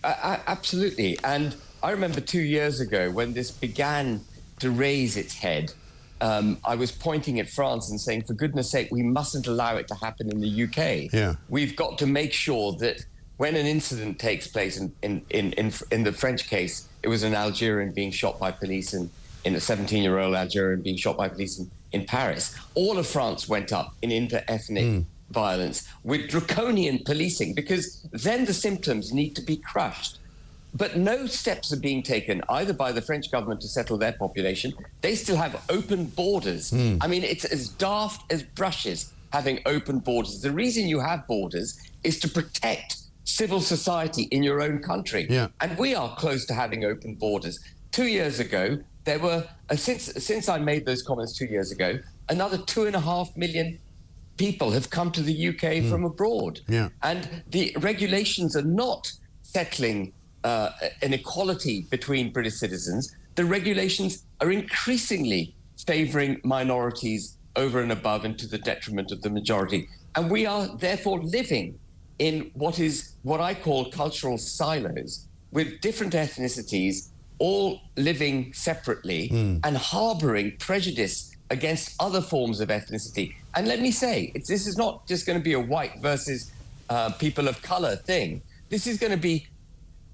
Absolutely. And I remember 2 years ago when this began to raise its head, I was pointing at France and saying, for goodness sake, we mustn't allow it to happen in the UK. Yeah. We've got to make sure that when an incident takes place, in the French case, it was an Algerian being shot by police, and in a 17-year-old Algerian being shot by police in Paris. All of France went up in inter-ethnic violence with draconian policing, because then the symptoms need to be crushed. But no steps are being taken either by the French government to settle their population. They still have open borders. I mean, it's as daft as brushes having open borders. The reason you have borders is to protect civil society in your own country. Yeah. And we are close to having open borders. 2 years ago, there were, since I made those comments 2 years ago, another 2.5 million people have come to the UK from abroad. Yeah. And the regulations are not settling an equality between British citizens. The regulations are increasingly favouring minorities over and above and to the detriment of the majority. And we are therefore living in what I call cultural silos, with different ethnicities all living separately and harbouring prejudice against other forms of ethnicity. And let me say, this is not just going to be a white versus people of colour thing. This is going to be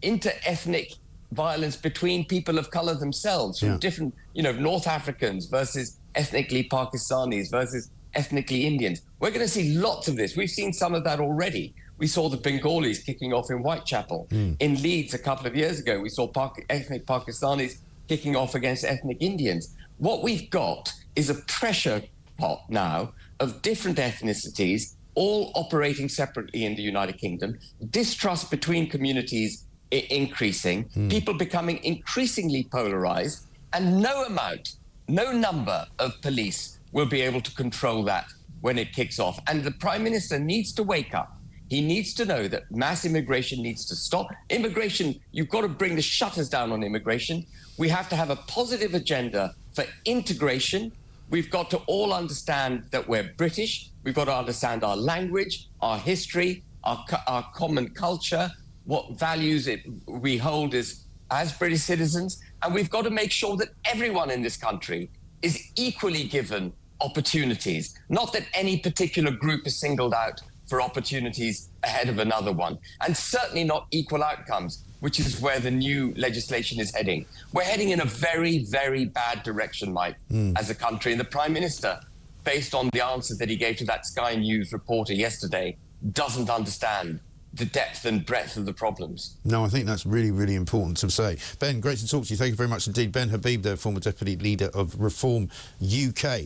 inter-ethnic violence between people of colour themselves, from different, North Africans versus ethnically Pakistanis versus ethnically Indians. We're going to see lots of this. We've seen some of that already. We saw the Bengalis kicking off in Whitechapel. In Leeds a couple of years ago, we saw ethnic Pakistanis kicking off against ethnic Indians. What we've got is a pressure pot now of different ethnicities, all operating separately in the United Kingdom, distrust between communities increasing, people becoming increasingly polarized, and no number of police will be able to control that when it kicks off. And the Prime Minister needs to wake up. He needs to know that mass immigration needs to stop. Immigration, you've got to bring the shutters down on immigration. We have to have a positive agenda for integration. We've got to all understand that we're British. We've got to understand our language, our history, our common culture, what values we hold as British citizens. And we've got to make sure that everyone in this country is equally given opportunities, not that any particular group is singled out for opportunities ahead of another one, and certainly not equal outcomes, which is where the new legislation is heading. We're heading in a very, very bad direction, Mike, as a country. And the Prime Minister, based on the answer that he gave to that Sky News reporter yesterday, doesn't understand the depth and breadth of the problems. No, I think that's really, really important to say. Ben, great to talk to you. Thank you very much indeed. Ben Habib, the former Deputy Leader of Reform UK.